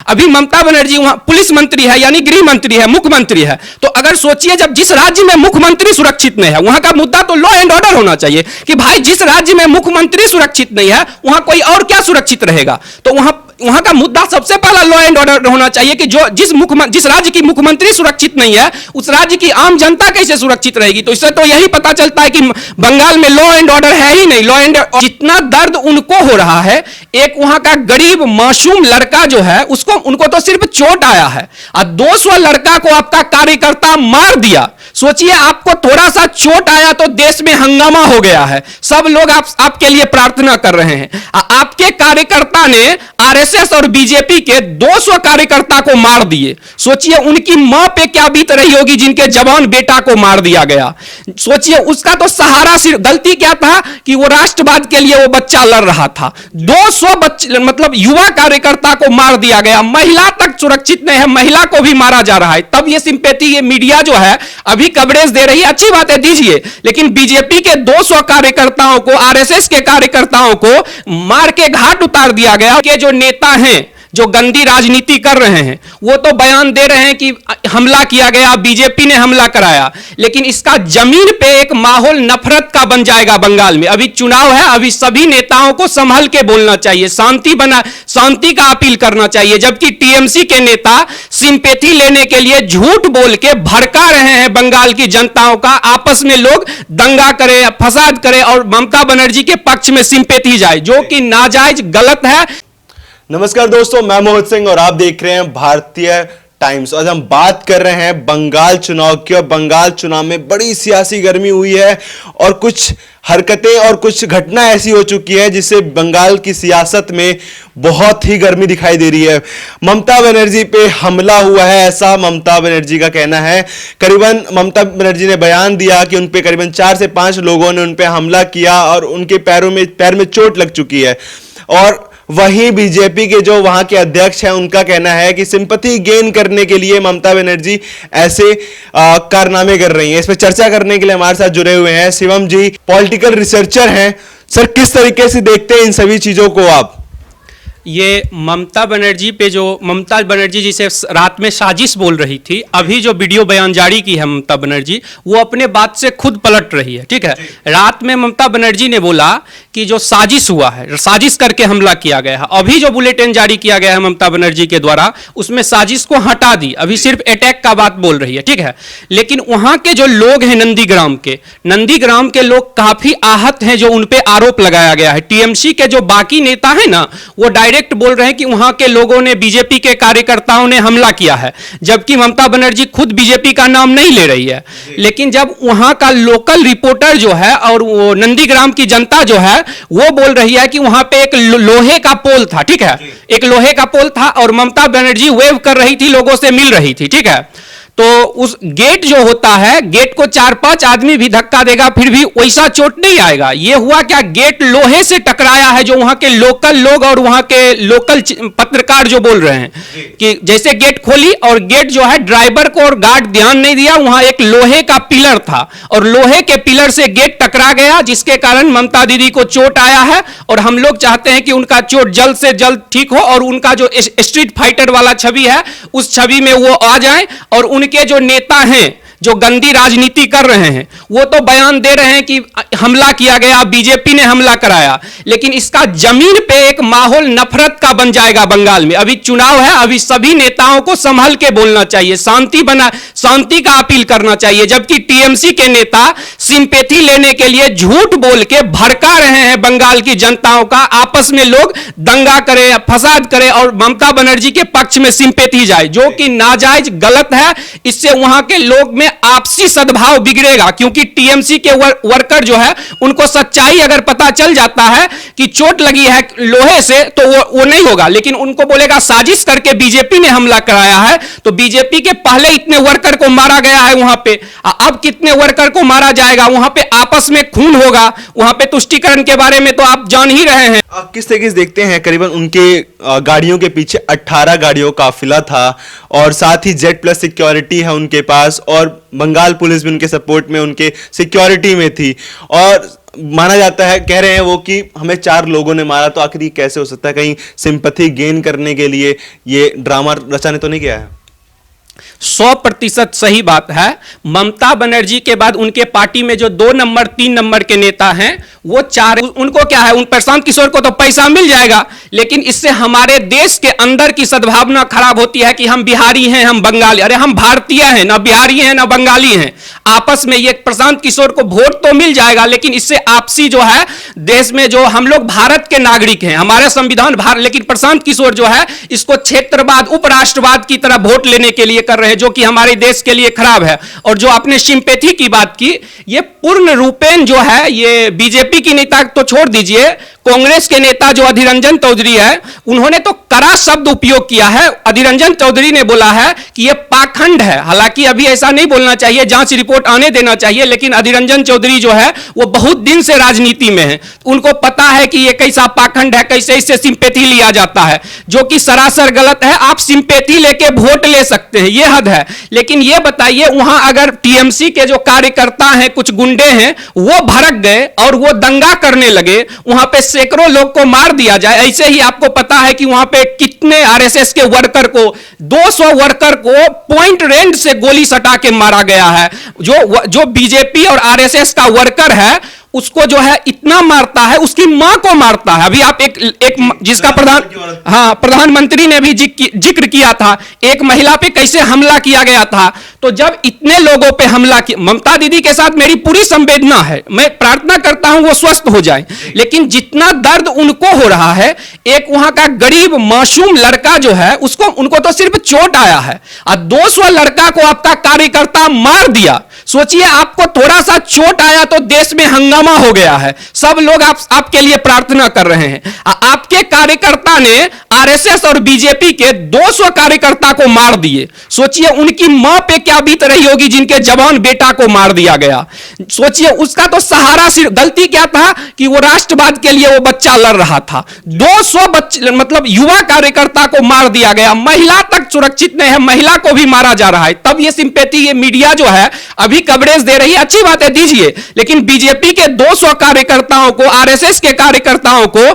अभी ममता बनर्जी वहां पुलिस मंत्री है, यानी गृह मंत्री है, मुख्यमंत्री है। तो अगर सोचिए, जब जिस राज्य में मुख्यमंत्री सुरक्षित नहीं है, वहां का मुद्दा तो लॉ एंड ऑर्डर होना चाहिए कि भाई जिस राज्य में मुख्यमंत्री सुरक्षित नहीं है वहां कोई और क्या सुरक्षित रहेगा। तो वहां का मुद्दा सबसे पहला लॉ एंड ऑर्डर होना चाहिए कि जो जिस राज्य की मुख्यमंत्री सुरक्षित नहीं है उस राज्य की आम जनता कैसे सुरक्षित रहेगी। तो इससे तो यही पता चलता है कि बंगाल में लॉ एंड ऑर्डर है ही नहीं। लॉ एंड जितना दर्द उनको हो रहा है, एक वहां का गरीब मासूम लड़का जो है उनको तो सिर्फ चोट आया है और 200 लड़का को आपका कार्यकर्ता मार दिया। सोचिए, आपको थोड़ा सा चोट आया तो देश में हंगामा हो गया है, सब लोग आपके लिए प्रार्थना कर रहे हैं। आपके कार्यकर्ता ने आरएसएस और बीजेपी के 200 कार्यकर्ता को मार दिए। सोचिए उनकी मां पे क्या बीत रही होगी जिनके जवान बेटा को मार दिया गया। सोचिए, उसका तो सहारा सिर्फ गलती क्या था कि वो राष्ट्रवाद के लिए वो बच्चा लड़ रहा था। 200 बच्चे मतलब युवा कार्यकर्ता को मार दिया गया, महिला तक सुरक्षित नहीं है, महिला को भी मारा जा रहा है। तब ये सिंपैथी, ये मीडिया जो है अभी कवरेज दे रही है, अच्छी बात है दीजिए, लेकिन बीजेपी के 200 कार्यकर्ताओं को, आरएसएस के कार्यकर्ताओं को मार के घाट उतार दिया गया। के जो नेता हैं जो गंदी राजनीति कर रहे हैं वो तो बयान दे रहे हैं कि हमला किया गया, बीजेपी ने हमला कराया, लेकिन इसका जमीन पे एक माहौल नफरत का बन जाएगा बंगाल में। अभी चुनाव है, अभी सभी नेताओं को संभल के बोलना चाहिए, शांति का अपील करना चाहिए। जबकि टीएमसी के नेता सिंपैथी लेने के लिए झूठ बोल के भड़का रहे हैं बंगाल की जनताओं का, आपस में लोग दंगा करें, फसाद करें और ममता बनर्जी के पक्ष में सिंपैथी जाए, जो कि नाजायज गलत है। नमस्कार दोस्तों, मैं मोहित सिंह और आप देख रहे हैं भारतीय टाइम्स। आज हम बात कर रहे हैं बंगाल चुनाव की और बंगाल चुनाव में बड़ी सियासी गर्मी हुई है और कुछ हरकतें और कुछ घटना ऐसी हो चुकी है जिससे बंगाल की सियासत में बहुत ही गर्मी दिखाई दे रही है। ममता बनर्जी पे हमला हुआ है, ऐसा ममता बनर्जी का कहना है। करीबन ममता बनर्जी ने बयान दिया कि उन पे करीबन 4 से 5 लोगों ने उन पे हमला किया और उनके पैर में चोट लग चुकी है। और वहीं बीजेपी के जो वहां के अध्यक्ष हैं उनका कहना है कि सिंपैथी गेन करने के लिए ममता बनर्जी ऐसे कारनामे कर रही हैं। इस पर चर्चा करने के लिए हमारे साथ जुड़े हुए हैं शिवम जी, पॉलिटिकल रिसर्चर हैं। सर, किस तरीके से देखते हैं इन सभी चीजों को आप? ये ममता बनर्जी जिसे रात में साजिश बोल रही थी, अभी जो वीडियो बयान जारी की है ममता बनर्जी, वो अपने बात से खुद पलट रही है। ठीक है, रात में ममता बनर्जी ने बोला कि जो साजिश हुआ है, साजिश करके हमला किया गया है। अभी जो बुलेटिन जारी किया गया है ममता बनर्जी के द्वारा, उसमें साजिश को हटा दी, अभी सिर्फ अटैक का बात बोल रही है। ठीक है, लेकिन वहां के जो लोग हैं नंदीग्राम के लोग काफी आहत हैं जो उन पे आरोप लगाया गया है। टीएमसी के जो बाकी नेता है ना, वो डायरेक्ट बोल रहे हैं कि वहां के लोगों ने, बीजेपी के कार्यकर्ताओं ने हमला किया है, जबकि ममता बनर्जी खुद बीजेपी का नाम नहीं ले रही है। लेकिन जब वहां का लोकल रिपोर्टर जो है और वो नंदीग्राम की जनता जो है वो बोल रही है कि वहां पे एक लोहे का पोल था। ठीक है, एक लोहे का पोल था और ममता बनर्जी वेव कर रही थी, लोगों से मिल रही थी। ठीक है, तो उस गेट जो होता है, गेट को 4-5 आदमी भी धक्का देगा फिर भी वैसा चोट नहीं आएगा। ये हुआ क्या, गेट लोहे से टकराया है, जो वहां के लोकल लोग और वहां के लोकल पत्रकार जो बोल रहे हैं कि जैसे गेट खोली और गेट जो है, ड्राइवर को और गार्ड ध्यान नहीं दिया, वहां एक लोहे का पिलर था और लोहे के पिलर से गेट टकरा गया, जिसके कारण ममता दीदी को चोट आया है। और हम लोग चाहते हैं कि उनका चोट जल्द से जल्द ठीक हो और उनका जो स्ट्रीट फाइटर वाला छवि है उस छवि में वो आ जाए। और के जो नेता हैं जो गंदी राजनीति कर रहे हैं वो तो बयान दे रहे हैं कि हमला किया गया, बीजेपी ने हमला कराया, लेकिन इसका जमीन पे एक माहौल नफरत का बन जाएगा बंगाल में। अभी चुनाव है, अभी सभी नेताओं को संभल के बोलना चाहिए, शांति का अपील करना चाहिए। जबकि टीएमसी के नेता सिंपैथी लेने के लिए झूठ बोल के भड़का रहे हैं बंगाल की जनताओं का, आपस में लोग दंगा करें, फसाद करें और ममता बनर्जी के पक्ष में सिंपैथी जाए, जो कि नाजायज गलत है। इससे वहां के लोग में आपसी सद्भाव बिगड़ेगा, क्योंकि टीएमसी के वर्कर जो है उनको सच्चाई अगर पता चल जाता है कि चोट लगी है लोहे से तो वो नहीं होगा, लेकिन उनको बोलेगा साजिश करके बीजेपी ने हमला कराया है। तो बीजेपी के पहले इतने वर्कर को मारा गया है वहां पे, अब कितने वर्कर को मारा जाएगा, वहां पे आपस में खून होगा, वहां पे तुष्टीकरण के बारे में तो आप जान ही रहे हैं। आप किस तरीके से देखते हैं? करीबन उनके गाड़ियों के पीछे 18 गाड़ियों का काफिला था और साथ ही Z+ सिक्योरिटी है उनके पास और बंगाल पुलिस भी उनके सपोर्ट में, उनके सिक्योरिटी में थी। और माना जाता है, कह रहे हैं वो कि हमें 4 लोगों ने मारा, तो आखिर ये कैसे हो सकता है? कहीं सिंपैथी गेन करने के लिए ये ड्रामा रचा ने तो नहीं किया है? 100% सही बात है। ममता बनर्जी के बाद उनके पार्टी में जो 2 नंबर 3 नंबर के नेता हैं वो 4, उनको क्या है, उन प्रशांत किशोर को तो पैसा मिल जाएगा, लेकिन इससे हमारे देश के अंदर की सद्भावना खराब होती है कि हम बिहारी हैं, हम बंगाली। अरे हम भारतीय हैं, ना बिहारी हैं ना बंगाली हैं। आपस में ये प्रशांत किशोर को वोट तो मिल जाएगा, लेकिन इससे आपसी जो है देश में जो हम लोग भारत के नागरिक हैं, हमारे संविधान भारत, लेकिन प्रशांत किशोर जो है इसको क्षेत्रवाद उपराष्ट्रवाद की तरह वोट लेने के लिए कर रहे हैं, जो कि हमारे देश के लिए खराब है। और जो आपने सिंपैथी की बात की, ये पूर्ण रूपेण जो है, ये बीजेपी की नेता तो छोड़ दीजिए, कांग्रेस के नेता जो अधीर रंजन चौधरी है, उन्होंने तो कड़ा शब्द उपयोग किया है। अधीर रंजन चौधरी ने बोला है कि यह पाखंड है। हालांकि अभी ऐसा नहीं बोलना चाहिए, जांच रिपोर्ट आने देना चाहिए, लेकिन अधीर रंजन चौधरी जो है वो बहुत दिन से राजनीति में है, उनको पता है कि ये कैसा पाखंड है, कैसे इससे सिंपैथी लिया जाता है, जो कि सरासर गलत है। आप सिंपैथी लेके वोट ले सकते हैं, ये हद है। लेकिन ये बताइए, वहां अगर टीएमसी के जो कार्यकर्ता हैं, कुछ गुंडे हैं, वो भड़क गए और वो दंगा करने लगे, वहां पे सैकड़ों लोग को मार दिया जाए। ऐसे ही आपको पता है कि वहां पे कितने आरएसएस के वर्कर को, 200 वर्कर को पॉइंट रेंज से गोली सटा के मारा गया है। जो बीजेपी और आरएसएस का वर्कर है उसको जो है इतना मारता है, उसकी मां को मारता है। अभी आप एक जिसका प्रधानमंत्री ने भी जिक्र किया था, एक महिला पे कैसे हमला किया गया था। तो जब इतने लोगों पे हमला किया, ममता दीदी के साथ मेरी पूरी संवेदना है, मैं प्रार्थना करता हूं वो स्वस्थ हो जाए, लेकिन जितना दर्द उनको हो रहा है, एक वहां का गरीब मासूम लड़का जो है उनको तो सिर्फ चोट आया है और 200 लड़का को आपका कार्यकर्ता मार दिया। सोचिए, आपको थोड़ा सा चोट आया तो देश में हंगामा हो गया है, सब लोग आपके लिए प्रार्थना कर रहे हैं। आपके कार्यकर्ता ने आरएसएस और बीजेपी के 200 कार्यकर्ता को मार दिए। सोचिए उनकी मां पे क्या बीत रही होगी जिनके जवान बेटा को मार दिया गया। सोचिए, उसका तो सहारा सिर्फ, गलती क्या था कि वो राष्ट्रवाद के लिए वो बच्चा लड़ रहा था। 200 बच्चे, मतलब युवा कार्यकर्ता को मार दिया गया, महिला तक सुरक्षित नहीं है, महिला को भी मारा जा रहा है। तब ये सिंपैथी, ये मीडिया जो है अभी कवरेज दे रही है, अच्छी बात है, दीजिए, लेकिन बीजेपी के 200 कार्यकर्ताओं को, आरएसएस के कार्यकर्ताओं को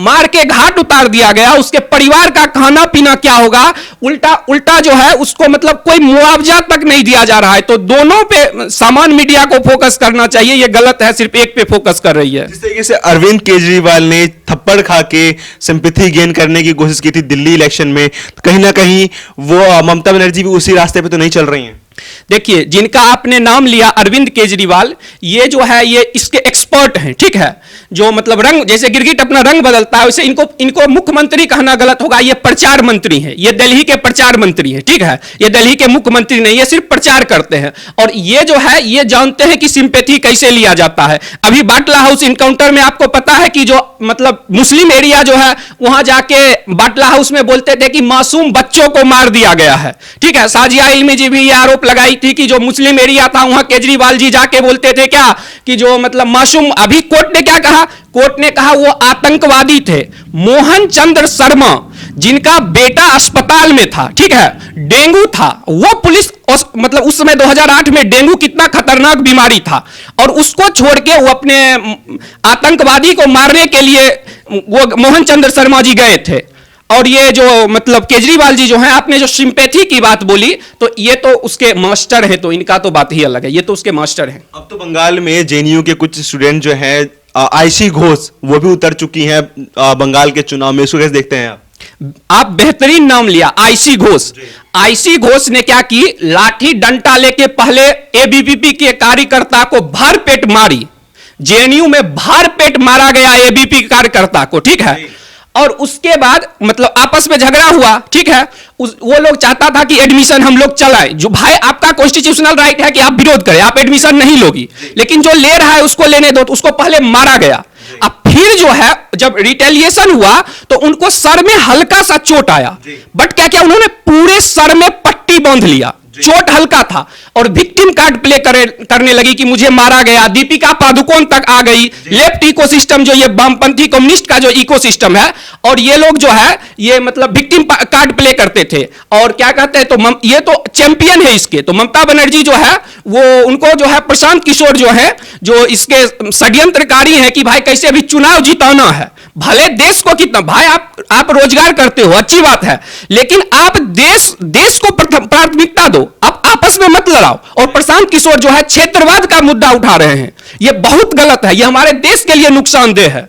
मार के घाट उतार दिया गया। उसके परिवार का खाना पीना क्या होगा, उल्टा जो है उसको मतलब कोई मुआवजा तक नहीं दिया जा रहा है। तो दोनों पे समान मीडिया को फोकस करना चाहिए, ये गलत है, सिर्फ एक पे फोकस कर रही है। जिस तरीके से अरविंद केजरीवाल ने थप्पड़ खा के सिंपैथी गेन करने की कोशिश की थी दिल्ली इलेक्शन में, कहीं ना कहीं वो ममता बनर्जी भी उसी रास्ते पे तो नहीं चल रही हैं? देखिए, जिनका आपने नाम लिया अरविंद केजरीवाल, ये जो है ये इसके एक्सपर्ट हैं, ठीक है। जो मतलब रंग, जैसे गिरगिट अपना रंग बदलता है, वैसे इनको मुख्यमंत्री कहना गलत होगा, ये प्रचार मंत्री हैं, ये दिल्ली के प्रचार मंत्री हैं, ठीक है। ये दिल्ली के मुख्यमंत्री नहीं, ये सिर्फ प्रचार करते हैं और ये जो है ये जानते हैं कि सिंपैथी कैसे लिया जाता है। अभी बाटला हाउस इनकाउंटर में आपको पता है कि जो मतलब मुस्लिम एरिया जो है, वहां जाके बाटला हाउस में बोलते थे कि मासूम बच्चों को मार दिया गया है, ठीक है। साजिया इल्मी जी भी ये आरोप लगाई थी कि जो मुस्लिम एरिया था वहां केजरीवाल जी जाके बोलते थे क्या कि जो मतलब मासूम, अभी कोर्ट ने क्या कहा, कोर्ट ने कहा वो आतंकवादी थे। मोहन चंद्र शर्मा जिनका बेटा अस्पताल में था, ठीक है, डेंगू था, वो पुलिस मतलब उस समय 2008 में डेंगू कितना खतरनाक बीमारी था और उसको छोड़ के वो अपने आतंकवादी को मारने के लिए वो मोहन चंद्र शर्मा जी गए थे। और ये जो मतलब केजरीवाल जी जो हैं, आपने जो सिंपैथी की बात बोली, तो ये तो उसके मास्टर हैं, तो इनका तो बात ही अलग है, ये तो उसके मास्टर हैं। अब तो बंगाल में जेएनयू के कुछ स्टूडेंट जो हैं, आयशी घोष, वो भी उतर चुकी हैं बंगाल के चुनाव में, इसको कैसे देखते हैं आप? आप बेहतरीन नाम लिया, आयशी घोष। आयशी घोष ने क्या की, लाठी डंडा लेके पहले एबीवीपी के कार्यकर्ता को भरपेट मारी, जेएनयू में भरपेट मारा गया एबीवीपी कार्यकर्ता को, ठीक है। और उसके बाद मतलब आपस में झगड़ा हुआ, ठीक है। वो लोग चाहता था कि एडमिशन हम लोग चलाएं, जो भाई आपका कॉन्स्टिट्यूशनल राइट है कि आप विरोध करें, आप एडमिशन नहीं लोगी, लेकिन जो ले रहा है उसको लेने दो, तो उसको पहले मारा गया। अब फिर जो है जब रिटेलिएशन हुआ तो उनको सर में हल्का सा चोट आया, बट क्या किया उन्होंने, पूरे सर में पट्टी बांध लिया, चोट हल्का था और विक्टिम कार्ड प्ले करने लगी कि मुझे मारा गया, दीपिका पादुकोण तक आ गई, लेफ्ट इकोसिस्टम जो ये वामपंथी कम्युनिस्ट का जो इकोसिस्टम है, और ये लोग जो है ये मतलब विक्टिम कार्ड प्ले करते थे और क्या कहते हैं, तो ये तो चैंपियन है इसके। तो ममता बनर्जी जो है वो उनको जो है प्रशांत किशोर जो है जो इसके षड्यंत्रकारी हैं कि भाई कैसे भी चुनाव जिताना है, भले देश को कितना भाई आप रोजगार करते हो अच्छी बात है, लेकिन आप देश को प्राथमिकता दो, आप आपस में मत लड़ाओ। और प्रशांत किशोर जो है क्षेत्रवाद का मुद्दा उठा रहे हैं, ये बहुत गलत है, ये हमारे देश के लिए नुकसानदेह है।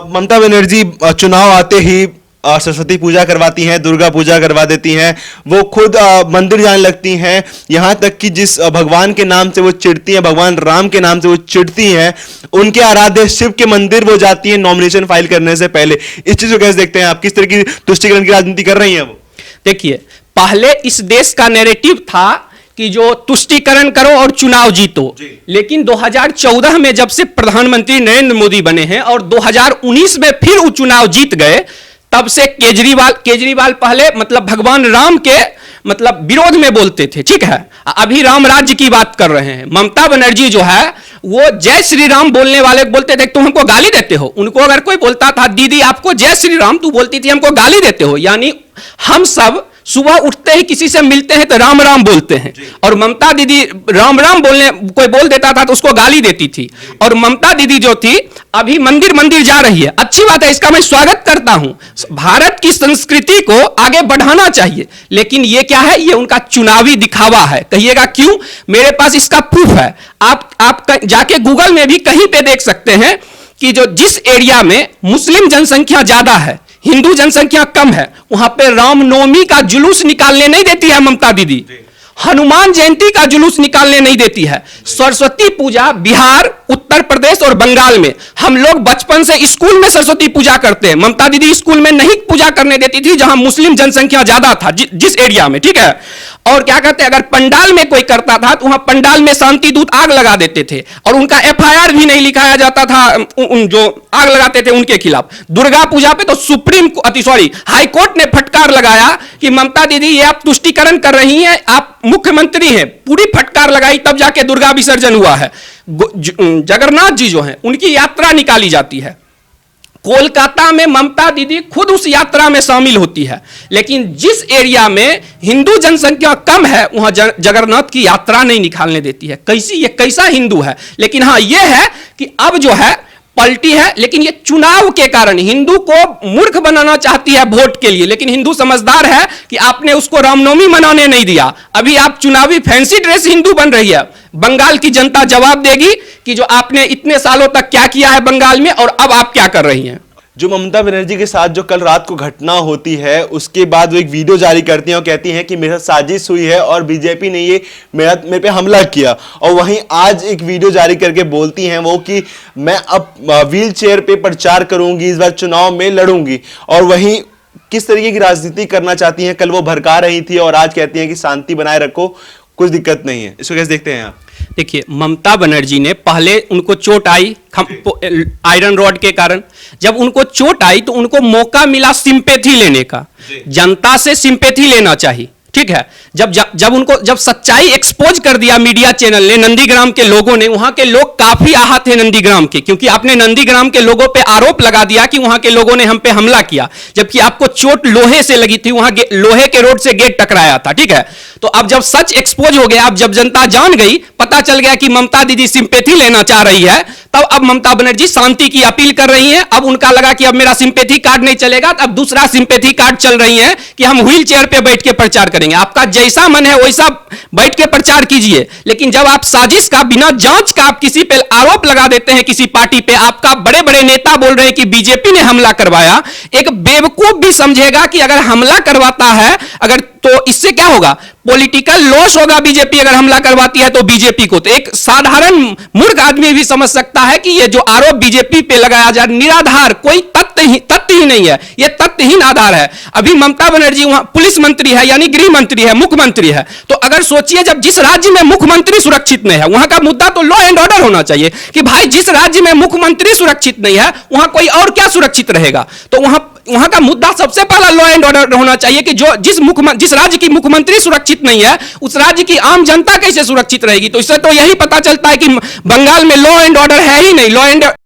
ममता बनर्जी चुनाव आते ही सरस्वती पूजा करवाती हैं, दुर्गा पूजा करवा देती हैं, वो खुद मंदिर जाने लगती हैं, यहाँ तक कि जिस भगवान के नाम से वो चिढ़ती हैं, भगवान राम के नाम से वो चिढ़ती हैं, उनके आराध्य शिव के मंदिर वो जाती हैं नॉमिनेशन फाइल करने से पहले। इस चीज को कैसे देखते हैं आप, किस तरह की तुष्टीकरण की राजनीति कर रही हैं वो? देखिए, पहले इस देश का नैरेटिव था कि जो तुष्टीकरण करो और चुनाव जीतो, लेकिन 2014 में जब से प्रधानमंत्री नरेंद्र मोदी बने हैं और 2019 में फिर वो चुनाव जीत गए, तब से केजरीवाल पहले मतलब भगवान राम के मतलब विरोध में बोलते थे, ठीक है, अभी राम राज्य की बात कर रहे हैं। ममता बनर्जी जो है वो जय श्री राम बोलने वाले बोलते थे तुम हमको गाली देते हो, उनको अगर कोई बोलता था दीदी आपको जय श्री राम, तू बोलती थी हमको गाली देते हो। यानी हम सब सुबह उठते ही किसी से मिलते हैं तो राम राम बोलते हैं, और ममता दीदी राम राम बोलने कोई बोल देता था तो उसको गाली देती थी। और ममता दीदी जो थी अभी मंदिर मंदिर जा रही है, अच्छी बात है, इसका मैं स्वागत करता हूं, भारत की संस्कृति को आगे बढ़ाना चाहिए, लेकिन ये क्या है, ये उनका चुनावी दिखावा है। कहिएगा क्यों? मेरे पास इसका प्रूफ है, आप जाके गूगल में भी कहीं पे देख सकते हैं कि जो जिस एरिया में मुस्लिम जनसंख्या ज्यादा है, हिंदू जनसंख्या कम है, वहां पे रामनवमी का जुलूस निकालने नहीं देती है ममता दीदी, हनुमान जयंती का जुलूस निकालने नहीं देती है। सरस्वती पूजा बिहार, उत्तर प्रदेश और बंगाल में हम लोग बचपन से स्कूल में सरस्वती पूजा करते हैं, ममता दीदी स्कूल में नहीं पूजा करने देती थी जहां मुस्लिम जनसंख्या ज्यादा था, जिस एरिया में, ठीक है। और क्या कहते हैं, अगर पंडाल में कोई करता था तो वहां पंडाल में शांति दूत आग लगा देते थे और उनका एफआईआर भी नहीं लिखाया जाता था जो आग लगाते थे उनके खिलाफ। दुर्गा पूजा पे तो हाई कोर्ट ने फटकार लगाया कि ममता दीदी ये आप तुष्टीकरण कर रही हैं, आप मुख्यमंत्री हैं, पूरी फटकार लगाई, तब जाके दुर्गा विसर्जन हुआ है। जगन्नाथ जी जो हैं उनकी यात्रा निकाली जाती है, कोलकाता में ममता दीदी खुद उस यात्रा में शामिल होती है, लेकिन जिस एरिया में हिंदू जनसंख्या कम है वहां जगन्नाथ की यात्रा नहीं निकालने देती है। ये कैसा हिंदू है? लेकिन हाँ ये है कि अब जो है पलटी है, लेकिन ये चुनाव के कारण हिंदू को मूर्ख बनाना चाहती है वोट के लिए, लेकिन हिंदू समझदार है कि आपने उसको रामनवमी मनाने नहीं दिया, अभी आप चुनावी फैंसी ड्रेस हिंदू बन रही है। बंगाल की जनता जवाब देगी कि जो आपने इतने सालों तक क्या किया है बंगाल में और अब आप क्या कर रही हैं। जो ममता बनर्जी के साथ जो कल रात को घटना होती है उसके बाद वो एक वीडियो जारी करती हैं और कहती हैं कि मेरे साथ साजिश हुई है और बीजेपी ने ये मेरे पे हमला किया, और वहीं आज एक वीडियो जारी करके बोलती हैं वो कि मैं अब व्हील चेयर पे प्रचार करूंगी, इस बार चुनाव में लड़ूंगी। और वहीं किस तरीके की राजनीति करना चाहती हैं, कल वो भड़का रही थी और आज कहती हैं कि शांति बनाए रखो, कुछ दिक्कत नहीं है। इसको कैसे देखते हैं आप? देखिए, ममता बनर्जी ने पहले उनको चोट आई आयरन रॉड के कारण, जब उनको चोट आई तो उनको मौका मिला सिंपैथी लेने का, जनता से सिंपैथी लेना चाहिए, ठीक है। जब सच्चाई एक्सपोज कर दिया मीडिया चैनल ने, नंदीग्राम के लोगों ने, वहां के लोग काफी आहत थे नंदीग्राम के, क्योंकि आपने नंदीग्राम के लोगों पे आरोप लगा दिया कि वहां के लोगों ने हम पे हमला किया, जबकि आपको चोट लोहे से लगी थी, वहां लोहे के रोड से गेट टकराया था, ठीक है। तो अब जब सच एक्सपोज हो गया, अब जब जनता जान गई, पता चल गया कि ममता दीदी सिंपैथी लेना चाह रही है, तब अब ममता बनर्जी शांति की अपील कर रही हैं। अब उनका लगा कि अब मेरा सिंपैथी कार्ड नहीं चलेगा, अब दूसरा सिंपैथी कार्ड चल रही है कि हम व्हील चेयर पे बैठ के प्रचार करेंगे। आपका जैसा मन है वैसा बैठ के प्रचार कीजिए, लेकिन जब आप साजिश का बिना जांच का आप किसी पे आरोप लगा देते हैं, किसी पार्टी पे, आपका बड़े बड़े नेता बोल रहे हैं कि बीजेपी ने हमला करवाया, एक बेवकूफ भी समझेगा कि अगर हमला करवाता है अगर तो इससे क्या होगा, पॉलिटिकल लॉस होगा बीजेपी अगर हमला करवाती है तो बीजेपी को। तो एक साधारण मूर्ख आदमी भी समझ सकता है कि ये जो आरोप बीजेपी पे लगाया जा निराधार, कोई तथ्य तथ्य ही नहीं है, ये तथ्यहीन आधार है। अभी ममता बनर्जी वहां पुलिस मंत्री है, यानी गृह मंत्री है, मुख्यमंत्री है। तो अगर सोचिए, जब जिस राज्य में मुख्यमंत्री सुरक्षित नहीं है, वहां का मुद्दा तो लॉ एंड ऑर्डर होना चाहिए कि भाई जिस राज्य में मुख्यमंत्री सुरक्षित नहीं है, वहां कोई और क्या सुरक्षित रहेगा। तो वहां का मुद्दा सबसे पहला लॉ एंड ऑर्डर होना चाहिए कि जो जिस राज्य की मुख्यमंत्री सुरक्षित नहीं है, उस राज्य की आम जनता कैसे सुरक्षित रहेगी। तो इससे तो यही पता चलता है कि बंगाल में लॉ एंड ऑर्डर है ही नहीं। Law and